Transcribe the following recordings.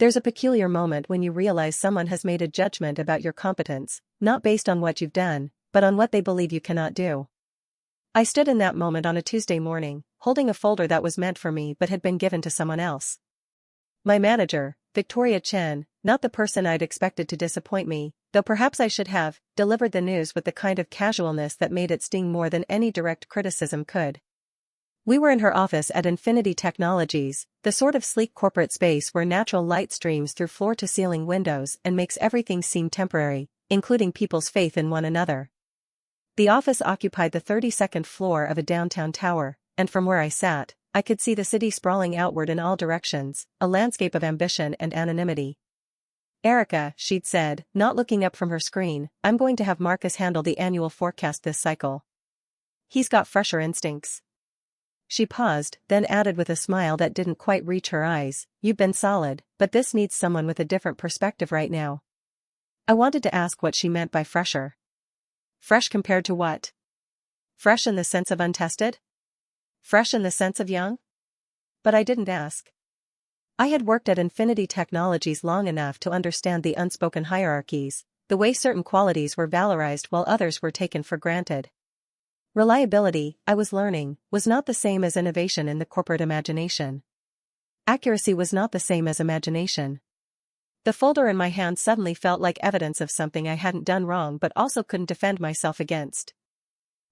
There's a peculiar moment when you realize someone has made a judgment about your competence, not based on what you've done, but on what they believe you cannot do. I stood in that moment on a Tuesday morning, holding a folder that was meant for me but had been given to someone else. My manager, Victoria Chen, not the person I'd expected to disappoint me, though perhaps I should have, delivered the news with the kind of casualness that made it sting more than any direct criticism could. We were in her office at Infinity Technologies, the sort of sleek corporate space where natural light streams through floor-to-ceiling windows and makes everything seem temporary, including people's faith in one another. The office occupied the 32nd floor of a downtown tower, and from where I sat, I could see the city sprawling outward in all directions, a landscape of ambition and anonymity. "Erica," she'd said, not looking up from her screen, "I'm going to have Marcus handle the annual forecast this cycle. He's got fresher instincts." She paused, then added with a smile that didn't quite reach her eyes, "You've been solid, but this needs someone with a different perspective right now." I wanted to ask what she meant by fresher. Fresh compared to what? Fresh in the sense of untested? Fresh in the sense of young? But I didn't ask. I had worked at Infinity Technologies long enough to understand the unspoken hierarchies, the way certain qualities were valorized while others were taken for granted. Reliability, I was learning, was not the same as innovation in the corporate imagination. Accuracy was not the same as imagination. The folder in my hand suddenly felt like evidence of something I hadn't done wrong but also couldn't defend myself against.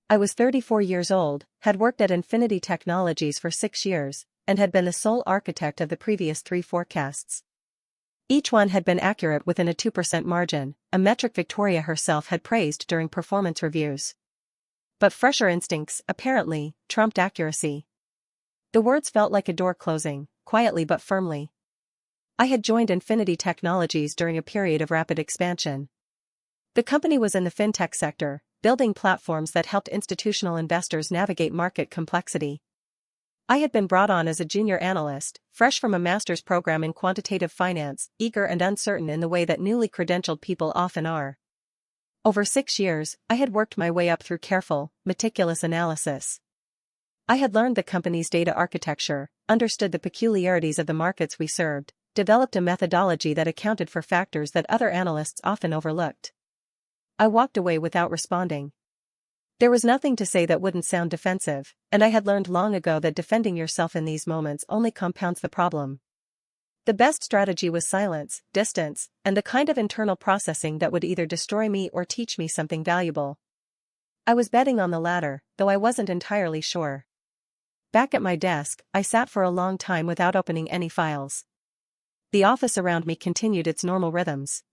I was 34 years old, had worked at Infinity Technologies for 6 years, and had been the sole architect of the previous 3 forecasts. Each one had been accurate within a 2% margin, a metric Victoria herself had praised during performance reviews. But fresher instincts, apparently, trumped accuracy. The words felt like a door closing, quietly but firmly. I had joined Infinity Technologies during a period of rapid expansion. The company was in the fintech sector, building platforms that helped institutional investors navigate market complexity. I had been brought on as a junior analyst, fresh from a master's program in quantitative finance, eager and uncertain in the way that newly credentialed people often are. Over 6 years, I had worked my way up through careful, meticulous analysis. I had learned the company's data architecture, understood the peculiarities of the markets we served, developed a methodology that accounted for factors that other analysts often overlooked. I walked away without responding. There was nothing to say that wouldn't sound defensive, and I had learned long ago that defending yourself in these moments only compounds the problem. The best strategy was silence, distance, and the kind of internal processing that would either destroy me or teach me something valuable. I was betting on the latter, though I wasn't entirely sure. Back at my desk, I sat for a long time without opening any files. The office around me continued its normal rhythms.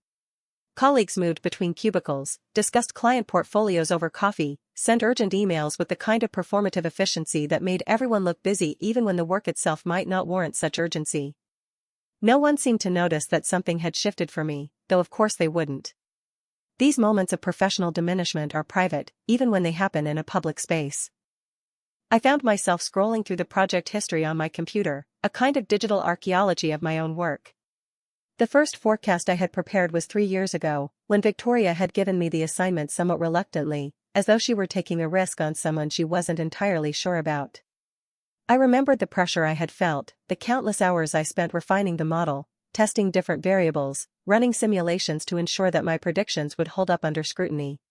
Colleagues moved between cubicles, discussed client portfolios over coffee, sent urgent emails with the kind of performative efficiency that made everyone look busy even when the work itself might not warrant such urgency. No one seemed to notice that something had shifted for me, though of course they wouldn't. These moments of professional diminishment are private, even when they happen in a public space. I found myself scrolling through the project history on my computer, a kind of digital archaeology of my own work. The first forecast I had prepared was 3 years ago, when Victoria had given me the assignment somewhat reluctantly, as though she were taking a risk on someone she wasn't entirely sure about. I remembered the pressure I had felt, the countless hours I spent refining the model, testing different variables, running simulations to ensure that my predictions would hold up under scrutiny.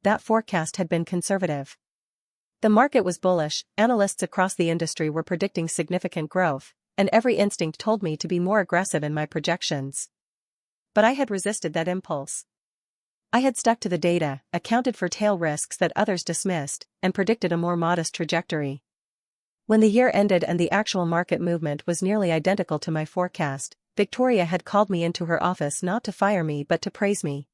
That forecast had been conservative. The market was bullish, analysts across the industry were predicting significant growth, and every instinct told me to be more aggressive in my projections. But I had resisted that impulse. I had stuck to the data, accounted for tail risks that others dismissed, and predicted a more modest trajectory. When the year ended and the actual market movement was nearly identical to my forecast, Victoria had called me into her office not to fire me but to praise me.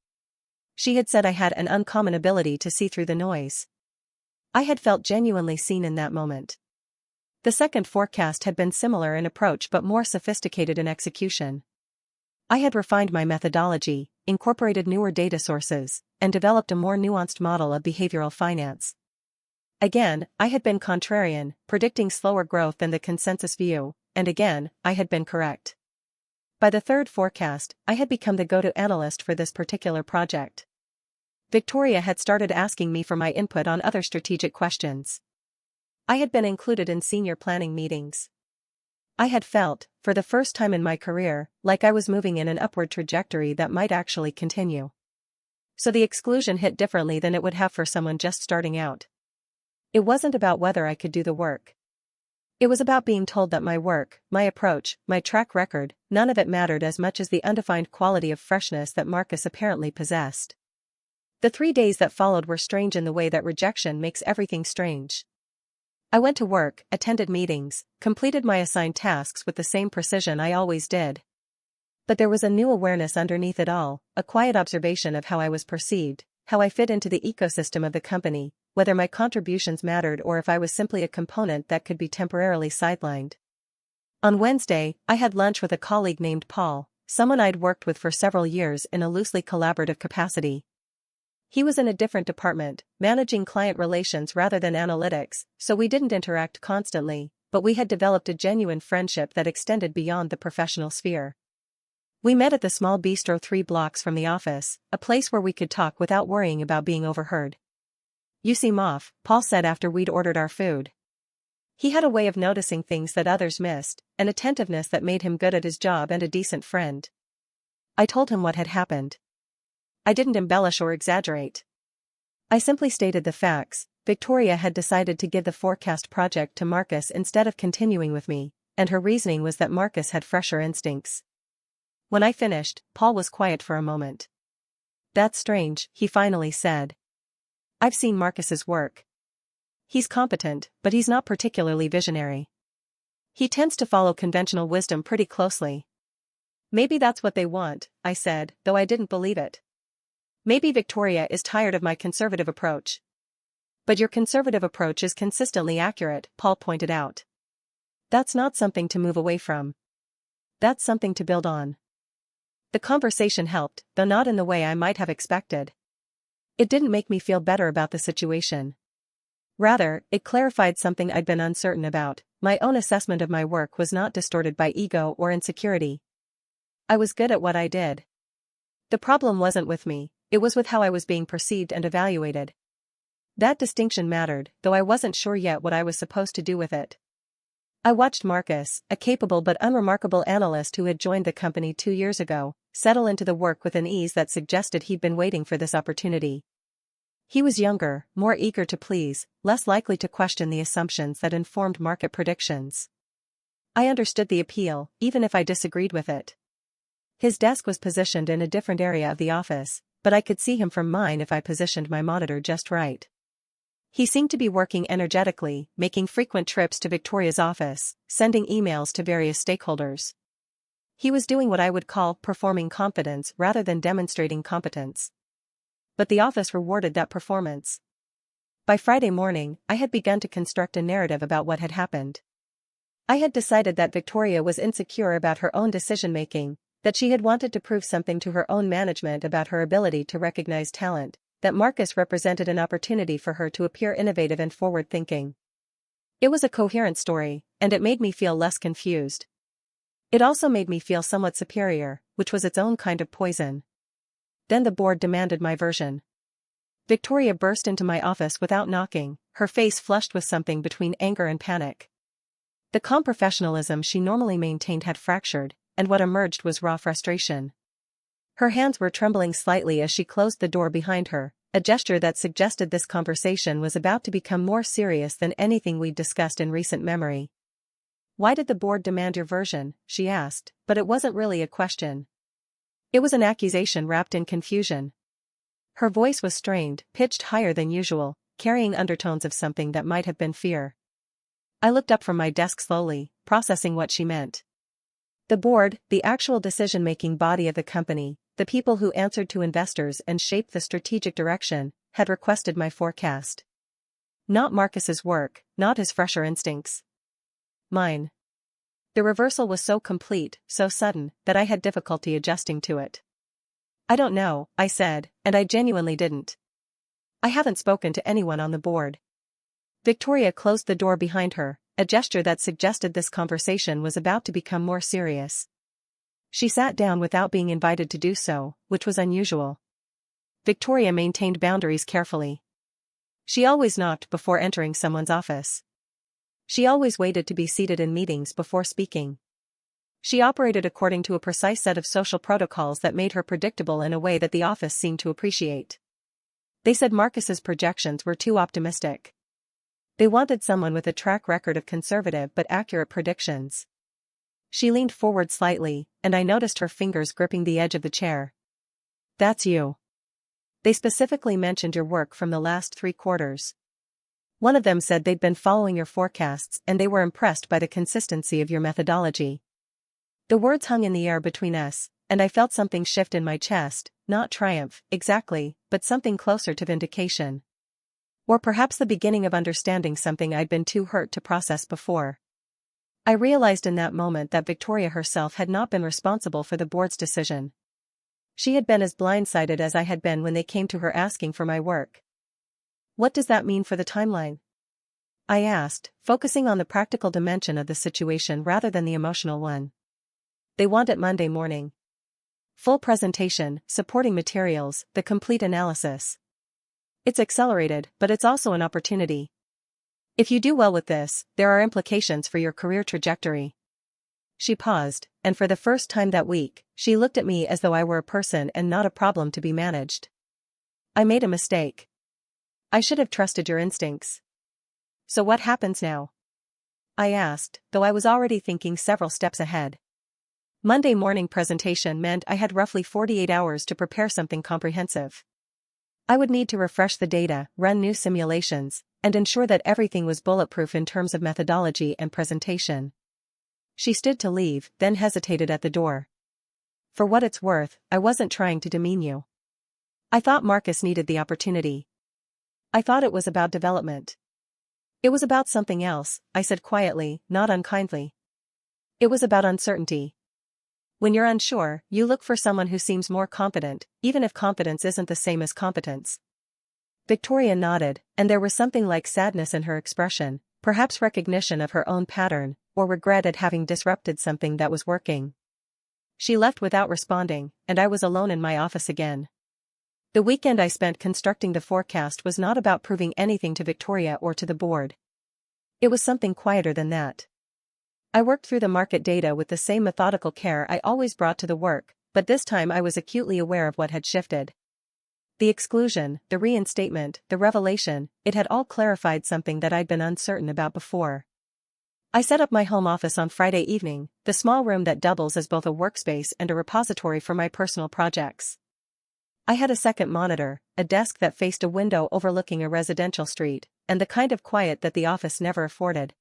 She had said I had an uncommon ability to see through the noise. I had felt genuinely seen in that moment. The second forecast had been similar in approach but more sophisticated in execution. I had refined my methodology, incorporated newer data sources, and developed a more nuanced model of behavioral finance. Again, I had been contrarian, predicting slower growth than the consensus view, and again, I had been correct. By the third forecast, I had become the go-to analyst for this particular project. Victoria had started asking me for my input on other strategic questions. I had been included in senior planning meetings. I had felt, for the first time in my career, like I was moving in an upward trajectory that might actually continue. So the exclusion hit differently than it would have for someone just starting out. It wasn't about whether I could do the work. It was about being told that my work, my approach, my track record, none of it mattered as much as the undefined quality of freshness that Marcus apparently possessed. The 3 days that followed were strange in the way that rejection makes everything strange. I went to work, attended meetings, completed my assigned tasks with the same precision I always did. But there was a new awareness underneath it all, a quiet observation of how I was perceived, how I fit into the ecosystem of the company, whether my contributions mattered or if I was simply a component that could be temporarily sidelined. On Wednesday, I had lunch with a colleague named Paul, someone I'd worked with for several years in a loosely collaborative capacity. He was in a different department, managing client relations rather than analytics, so we didn't interact constantly, but we had developed a genuine friendship that extended beyond the professional sphere. We met at the small bistro 3 blocks from the office, a place where we could talk without worrying about being overheard. "You seem off," Paul said after we'd ordered our food. He had a way of noticing things that others missed, an attentiveness that made him good at his job and a decent friend. I told him what had happened. I didn't embellish or exaggerate. I simply stated the facts. Victoria had decided to give the forecast project to Marcus instead of continuing with me, and her reasoning was that Marcus had fresher instincts. When I finished, Paul was quiet for a moment. "That's strange," he finally said. "I've seen Marcus's work. He's competent, but he's not particularly visionary. He tends to follow conventional wisdom pretty closely." "Maybe that's what they want," I said, though I didn't believe it. "Maybe Victoria is tired of my conservative approach." "But your conservative approach is consistently accurate," Paul pointed out. "That's not something to move away from. That's something to build on." The conversation helped, though not in the way I might have expected. It didn't make me feel better about the situation. Rather, it clarified something I'd been uncertain about. My own assessment of my work was not distorted by ego or insecurity. I was good at what I did. The problem wasn't with me, it was with how I was being perceived and evaluated. That distinction mattered, though I wasn't sure yet what I was supposed to do with it. I watched Marcus, a capable but unremarkable analyst who had joined the company 2 years ago, settle into the work with an ease that suggested he'd been waiting for this opportunity. He was younger, more eager to please, less likely to question the assumptions that informed market predictions. I understood the appeal, even if I disagreed with it. His desk was positioned in a different area of the office, but I could see him from mine if I positioned my monitor just right. He seemed to be working energetically, making frequent trips to Victoria's office, sending emails to various stakeholders. He was doing what I would call performing competence rather than demonstrating competence. But the office rewarded that performance. By Friday morning, I had begun to construct a narrative about what had happened. I had decided that Victoria was insecure about her own decision-making, that she had wanted to prove something to her own management about her ability to recognize talent, that Marcus represented an opportunity for her to appear innovative and forward-thinking. It was a coherent story, and it made me feel less confused. It also made me feel somewhat superior, which was its own kind of poison. Then the board demanded my version. Victoria burst into my office without knocking, her face flushed with something between anger and panic. The calm professionalism she normally maintained had fractured, and what emerged was raw frustration. Her hands were trembling slightly as she closed the door behind her, a gesture that suggested this conversation was about to become more serious than anything we'd discussed in recent memory. "Why did the board demand your version?" she asked, but it wasn't really a question. It was an accusation wrapped in confusion. Her voice was strained, pitched higher than usual, carrying undertones of something that might have been fear. I looked up from my desk slowly, processing what she meant. The board, the actual decision-making body of the company, the people who answered to investors and shaped the strategic direction, had requested my forecast. Not Marcus's work, not his fresher instincts. Mine. The reversal was so complete, so sudden, that I had difficulty adjusting to it. "I don't know," I said, and I genuinely didn't. "I haven't spoken to anyone on the board." Victoria closed the door behind her, a gesture that suggested this conversation was about to become more serious. She sat down without being invited to do so, which was unusual. Victoria maintained boundaries carefully. She always knocked before entering someone's office. She always waited to be seated in meetings before speaking. She operated according to a precise set of social protocols that made her predictable in a way that the office seemed to appreciate. They said Marcus's projections were too optimistic. They wanted someone with a track record of conservative but accurate predictions. She leaned forward slightly, and I noticed her fingers gripping the edge of the chair. That's you. They specifically mentioned your work from the last 3 quarters. One of them said they'd been following your forecasts and they were impressed by the consistency of your methodology. The words hung in the air between us, and I felt something shift in my chest, not triumph, exactly, but something closer to vindication. Or perhaps the beginning of understanding something I'd been too hurt to process before. I realized in that moment that Victoria herself had not been responsible for the board's decision. She had been as blindsided as I had been when they came to her asking for my work. What does that mean for the timeline? I asked, focusing on the practical dimension of the situation rather than the emotional one. They want it Monday morning. Full presentation, supporting materials, the complete analysis. It's accelerated, but it's also an opportunity. If you do well with this, there are implications for your career trajectory. She paused, and for the first time that week, she looked at me as though I were a person and not a problem to be managed. I made a mistake. I should have trusted your instincts. So what happens now? I asked, though I was already thinking several steps ahead. Monday morning presentation meant I had roughly 48 hours to prepare something comprehensive. I would need to refresh the data, run new simulations, and ensure that everything was bulletproof in terms of methodology and presentation. She stood to leave, then hesitated at the door. For what it's worth, I wasn't trying to demean you. I thought Marcus needed the opportunity. I thought it was about development. It was about something else, I said quietly, not unkindly. It was about uncertainty. When you're unsure, you look for someone who seems more competent, even if competence isn't the same as competence. Victoria nodded, and there was something like sadness in her expression, perhaps recognition of her own pattern, or regret at having disrupted something that was working. She left without responding, and I was alone in my office again. The weekend I spent constructing the forecast was not about proving anything to Victoria or to the board. It was something quieter than that. I worked through the market data with the same methodical care I always brought to the work, but this time I was acutely aware of what had shifted. The exclusion, the reinstatement, the revelation, it had all clarified something that I'd been uncertain about before. I set up my home office on Friday evening, the small room that doubles as both a workspace and a repository for my personal projects. I had a second monitor, a desk that faced a window overlooking a residential street, and the kind of quiet that the office never afforded.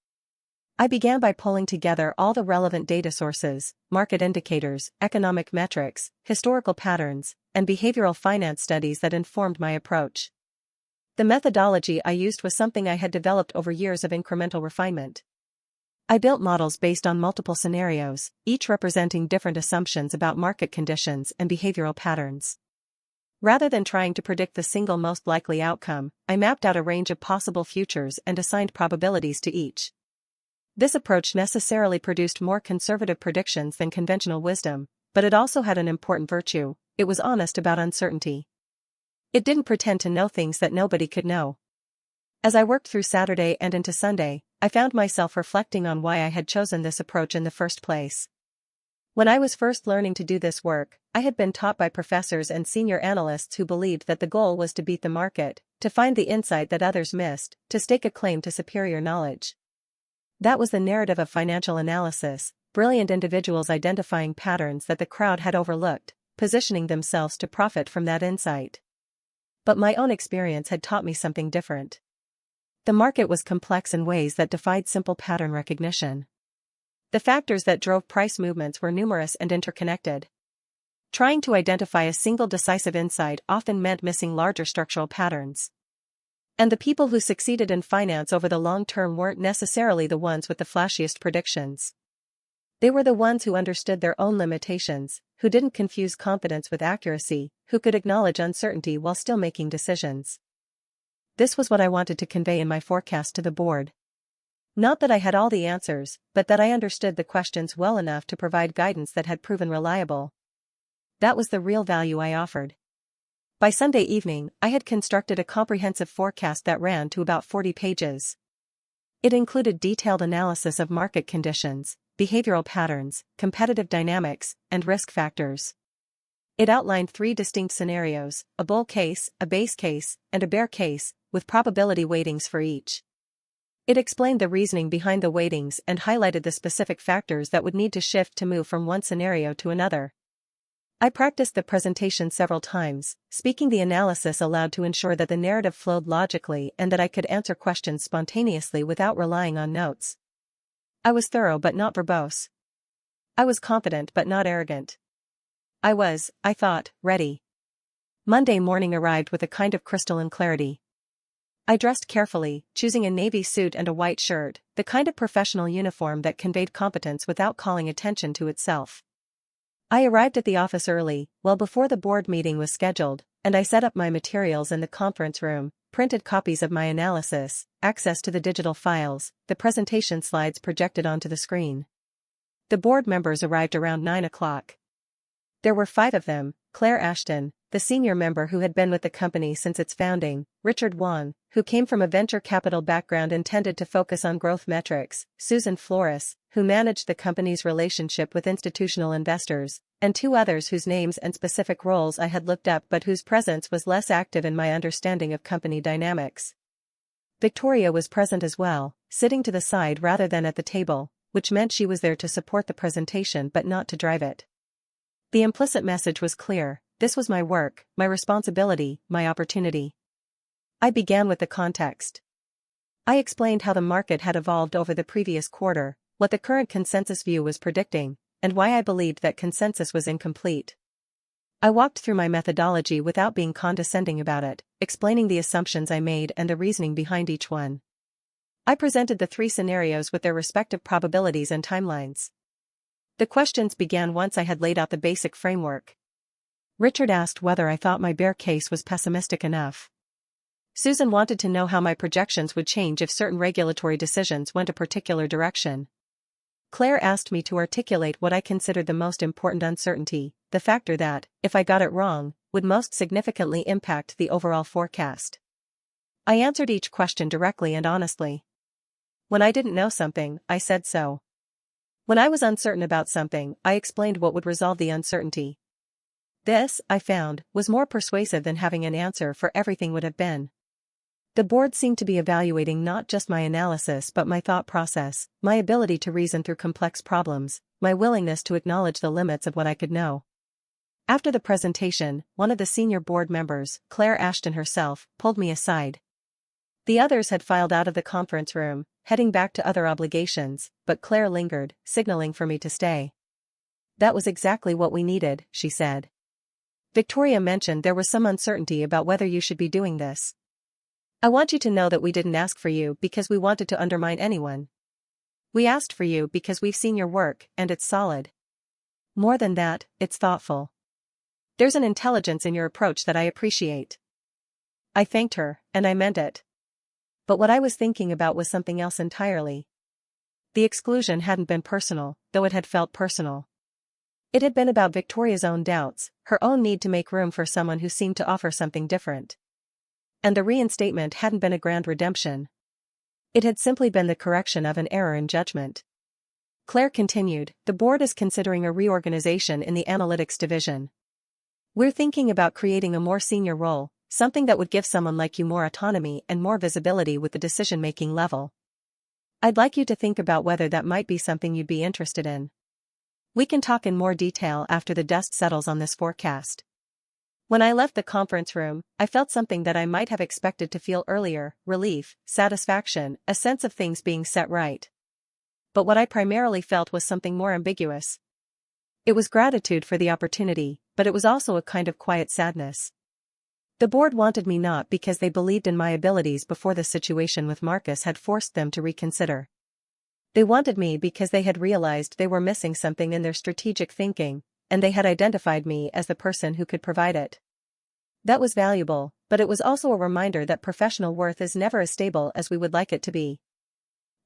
I began by pulling together all the relevant data sources, market indicators, economic metrics, historical patterns, and behavioral finance studies that informed my approach. The methodology I used was something I had developed over years of incremental refinement. I built models based on multiple scenarios, each representing different assumptions about market conditions and behavioral patterns. Rather than trying to predict the single most likely outcome, I mapped out a range of possible futures and assigned probabilities to each. This approach necessarily produced more conservative predictions than conventional wisdom, but it also had an important virtue: it was honest about uncertainty. It didn't pretend to know things that nobody could know. As I worked through Saturday and into Sunday, I found myself reflecting on why I had chosen this approach in the first place. When I was first learning to do this work, I had been taught by professors and senior analysts who believed that the goal was to beat the market, to find the insight that others missed, to stake a claim to superior knowledge. That was the narrative of financial analysis, brilliant individuals identifying patterns that the crowd had overlooked, positioning themselves to profit from that insight. But my own experience had taught me something different. The market was complex in ways that defied simple pattern recognition. The factors that drove price movements were numerous and interconnected. Trying to identify a single decisive insight often meant missing larger structural patterns. And the people who succeeded in finance over the long term weren't necessarily the ones with the flashiest predictions. They were the ones who understood their own limitations, who didn't confuse confidence with accuracy, who could acknowledge uncertainty while still making decisions. This was what I wanted to convey in my forecast to the board. Not that I had all the answers, but that I understood the questions well enough to provide guidance that had proven reliable. That was the real value I offered. By Sunday evening, I had constructed a comprehensive forecast that ran to about 40 pages. It included detailed analysis of market conditions, behavioral patterns, competitive dynamics, and risk factors. It outlined 3 distinct scenarios: a bull case, a base case, and a bear case, with probability weightings for each. It explained the reasoning behind the weightings and highlighted the specific factors that would need to shift to move from one scenario to another. I practiced the presentation several times, speaking the analysis aloud to ensure that the narrative flowed logically and that I could answer questions spontaneously without relying on notes. I was thorough but not verbose. I was confident but not arrogant. I thought, ready. Monday morning arrived with a kind of crystalline clarity. I dressed carefully, choosing a navy suit and a white shirt, the kind of professional uniform that conveyed competence without calling attention to itself. I arrived at the office early, well before the board meeting was scheduled, and I set up my materials in the conference room, printed copies of my analysis, access to the digital files, the presentation slides projected onto the screen. The board members arrived around 9 o'clock. There were 5 of them: Claire Ashton, the senior member who had been with the company since its founding; Richard Wong, who came from a venture capital background intended to focus on growth metrics; Susan Flores, who managed the company's relationship with institutional investors; and 2 others whose names and specific roles I had looked up but whose presence was less active in my understanding of company dynamics. Victoria was present as well, sitting to the side rather than at the table, which meant she was there to support the presentation but not to drive it. The implicit message was clear: this was my work, my responsibility, my opportunity. I began with the context. I explained how the market had evolved over the previous quarter, what the current consensus view was predicting, and why I believed that consensus was incomplete. I walked through my methodology without being condescending about it, explaining the assumptions I made and the reasoning behind each one. I presented the 3 scenarios with their respective probabilities and timelines. The questions began once I had laid out the basic framework. Richard asked whether I thought my bear case was pessimistic enough. Susan wanted to know how my projections would change if certain regulatory decisions went a particular direction. Claire asked me to articulate what I considered the most important uncertainty, the factor that, if I got it wrong, would most significantly impact the overall forecast. I answered each question directly and honestly. When I didn't know something, I said so. When I was uncertain about something, I explained what would resolve the uncertainty. This, I found, was more persuasive than having an answer for everything would have been. The board seemed to be evaluating not just my analysis but my thought process, my ability to reason through complex problems, my willingness to acknowledge the limits of what I could know. After the presentation, one of the senior board members, Claire Ashton herself, pulled me aside. The others had filed out of the conference room, heading back to other obligations, but Claire lingered, signaling for me to stay. That was exactly what we needed, she said. Victoria mentioned there was some uncertainty about whether you should be doing this. I want you to know that we didn't ask for you because we wanted to undermine anyone. We asked for you because we've seen your work and it's solid. More than that, it's thoughtful. There's an intelligence in your approach that I appreciate. I thanked her, and I meant it. But what I was thinking about was something else entirely. The exclusion hadn't been personal, though it had felt personal. It had been about Victoria's own doubts, her own need to make room for someone who seemed to offer something different. And the reinstatement hadn't been a grand redemption. It had simply been the correction of an error in judgment. Claire continued, the board is considering a reorganization in the analytics division. We're thinking about creating a more senior role, something that would give someone like you more autonomy and more visibility with the decision-making level. I'd like you to think about whether that might be something you'd be interested in. We can talk in more detail after the dust settles on this forecast. When I left the conference room, I felt something that I might have expected to feel earlier: relief, satisfaction, a sense of things being set right. But what I primarily felt was something more ambiguous. It was gratitude for the opportunity, but it was also a kind of quiet sadness. The board wanted me not because they believed in my abilities before the situation with Marcus had forced them to reconsider. They wanted me because they had realized they were missing something in their strategic thinking, and they had identified me as the person who could provide it. That was valuable, but it was also a reminder that professional worth is never as stable as we would like it to be.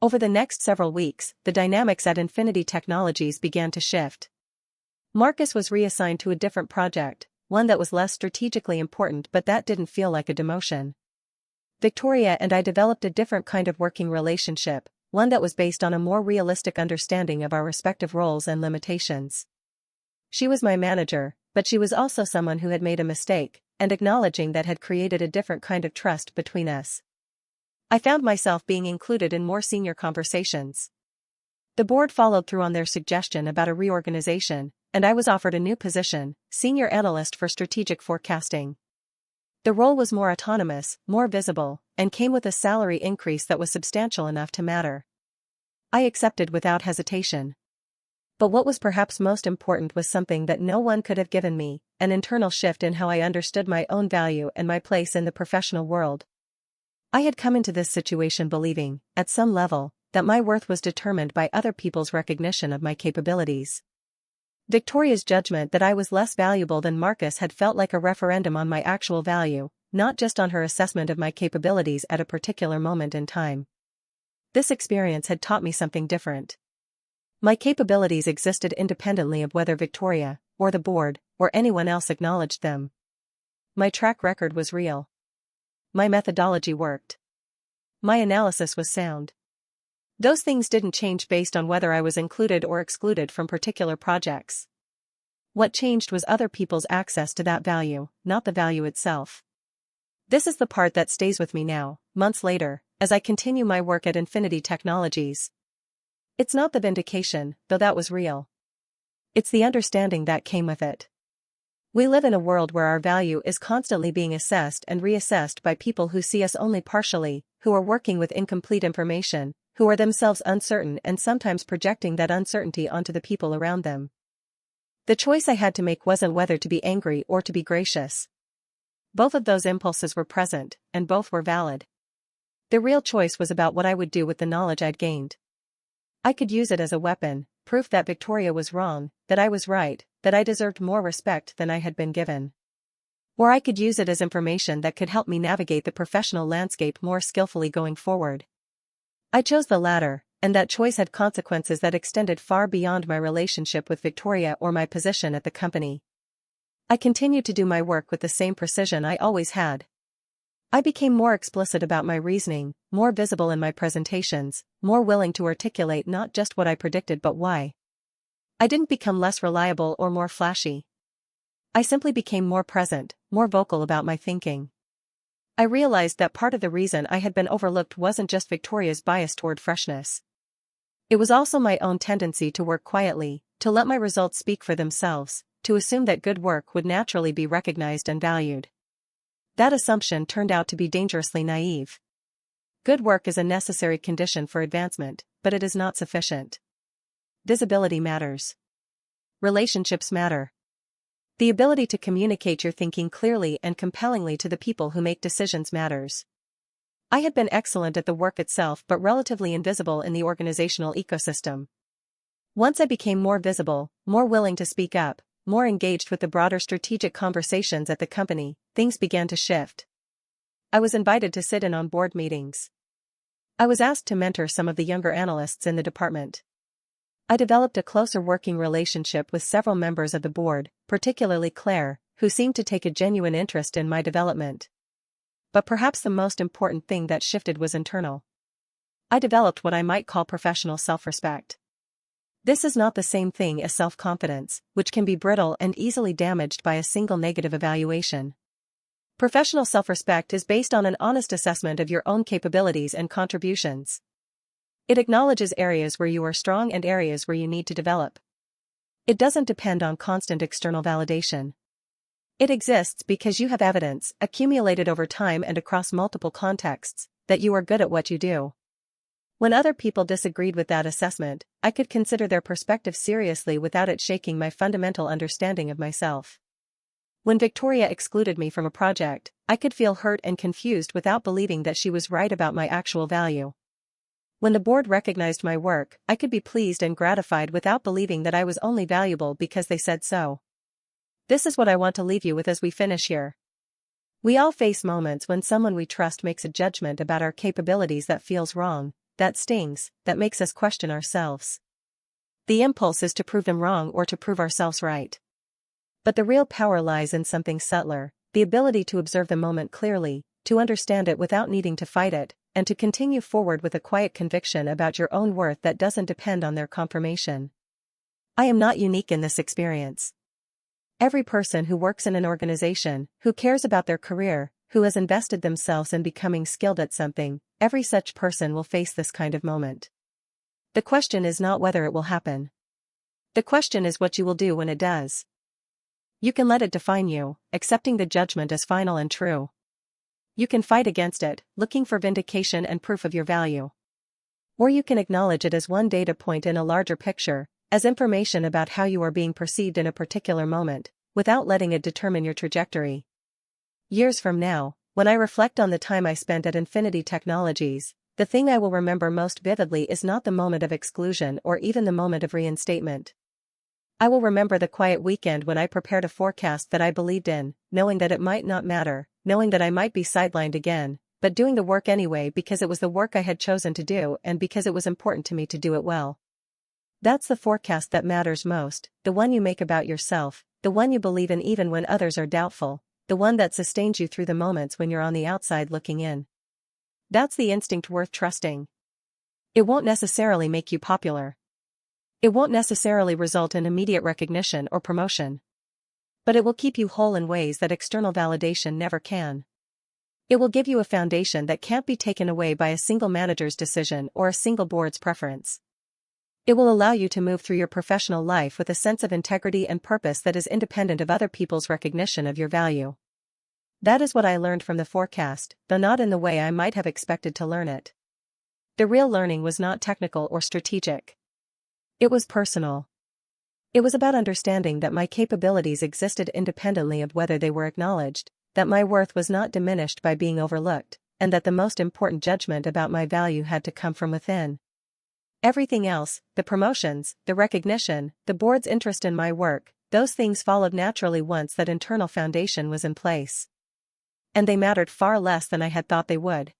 Over the next several weeks, the dynamics at Infinity Technologies began to shift. Marcus was reassigned to a different project, one that was less strategically important, but that didn't feel like a demotion. Victoria and I developed a different kind of working relationship, one that was based on a more realistic understanding of our respective roles and limitations. She was my manager, but she was also someone who had made a mistake, and acknowledging that had created a different kind of trust between us. I found myself being included in more senior conversations. The board followed through on their suggestion about a reorganization, and I was offered a new position, senior analyst for strategic forecasting. The role was more autonomous, more visible, and came with a salary increase that was substantial enough to matter. I accepted without hesitation. But what was perhaps most important was something that no one could have given me, an internal shift in how I understood my own value and my place in the professional world. I had come into this situation believing, at some level, that my worth was determined by other people's recognition of my capabilities. Victoria's judgment that I was less valuable than Marcus had felt like a referendum on my actual value, not just on her assessment of my capabilities at a particular moment in time. This experience had taught me something different. My capabilities existed independently of whether Victoria, or the board, or anyone else acknowledged them. My track record was real. My methodology worked. My analysis was sound. Those things didn't change based on whether I was included or excluded from particular projects. What changed was other people's access to that value, not the value itself. This is the part that stays with me now, months later, as I continue my work at Infinity Technologies. It's not the vindication, though that was real. It's the understanding that came with it. We live in a world where our value is constantly being assessed and reassessed by people who see us only partially, who are working with incomplete information, who are themselves uncertain and sometimes projecting that uncertainty onto the people around them. The choice I had to make wasn't whether to be angry or to be gracious. Both of those impulses were present, and both were valid. The real choice was about what I would do with the knowledge I'd gained. I could use it as a weapon, proof that Victoria was wrong, that I was right, that I deserved more respect than I had been given. Or I could use it as information that could help me navigate the professional landscape more skillfully going forward. I chose the latter, and that choice had consequences that extended far beyond my relationship with Victoria or my position at the company. I continued to do my work with the same precision I always had. I became more explicit about my reasoning, more visible in my presentations, more willing to articulate not just what I predicted but why. I didn't become less reliable or more flashy. I simply became more present, more vocal about my thinking. I realized that part of the reason I had been overlooked wasn't just Victoria's bias toward freshness. It was also my own tendency to work quietly, to let my results speak for themselves, to assume that good work would naturally be recognized and valued. That assumption turned out to be dangerously naive. Good work is a necessary condition for advancement, but it is not sufficient. Visibility matters. Relationships matter. The ability to communicate your thinking clearly and compellingly to the people who make decisions matters. I had been excellent at the work itself but relatively invisible in the organizational ecosystem. Once I became more visible, more willing to speak up, more engaged with the broader strategic conversations at the company, things began to shift. I was invited to sit in on board meetings. I was asked to mentor some of the younger analysts in the department. I developed a closer working relationship with several members of the board, particularly Claire, who seemed to take a genuine interest in my development. But perhaps the most important thing that shifted was internal. I developed what I might call professional self-respect. This is not the same thing as self-confidence, which can be brittle and easily damaged by a single negative evaluation. Professional self-respect is based on an honest assessment of your own capabilities and contributions. It acknowledges areas where you are strong and areas where you need to develop. It doesn't depend on constant external validation. It exists because you have evidence, accumulated over time and across multiple contexts, that you are good at what you do. When other people disagreed with that assessment, I could consider their perspective seriously without it shaking my fundamental understanding of myself. When Victoria excluded me from a project, I could feel hurt and confused without believing that she was right about my actual value. When the board recognized my work, I could be pleased and gratified without believing that I was only valuable because they said so. This is what I want to leave you with as we finish here. We all face moments when someone we trust makes a judgment about our capabilities that feels wrong, that stings, that makes us question ourselves. The impulse is to prove them wrong or to prove ourselves right. But the real power lies in something subtler, the ability to observe the moment clearly, to understand it without needing to fight it, and to continue forward with a quiet conviction about your own worth that doesn't depend on their confirmation. I am not unique in this experience. Every person who works in an organization, who cares about their career, who has invested themselves in becoming skilled at something, every such person will face this kind of moment. The question is not whether it will happen. The question is what you will do when it does. You can let it define you, accepting the judgment as final and true. You can fight against it, looking for vindication and proof of your value. Or you can acknowledge it as one data point in a larger picture, as information about how you are being perceived in a particular moment, without letting it determine your trajectory. Years from now, when I reflect on the time I spent at Infinity Technologies, the thing I will remember most vividly is not the moment of exclusion or even the moment of reinstatement. I will remember the quiet weekend when I prepared a forecast that I believed in, knowing that it might not matter, knowing that I might be sidelined again, but doing the work anyway because it was the work I had chosen to do and because it was important to me to do it well. That's the forecast that matters most, the one you make about yourself, the one you believe in even when others are doubtful, the one that sustains you through the moments when you're on the outside looking in. That's the instinct worth trusting. It won't necessarily make you popular. It won't necessarily result in immediate recognition or promotion. But it will keep you whole in ways that external validation never can. It will give you a foundation that can't be taken away by a single manager's decision or a single board's preference. It will allow you to move through your professional life with a sense of integrity and purpose that is independent of other people's recognition of your value. That is what I learned from the forecast, though not in the way I might have expected to learn it. The real learning was not technical or strategic. It was personal. It was about understanding that my capabilities existed independently of whether they were acknowledged, that my worth was not diminished by being overlooked, and that the most important judgment about my value had to come from within. Everything else, the promotions, the recognition, the board's interest in my work, those things followed naturally once that internal foundation was in place. And they mattered far less than I had thought they would.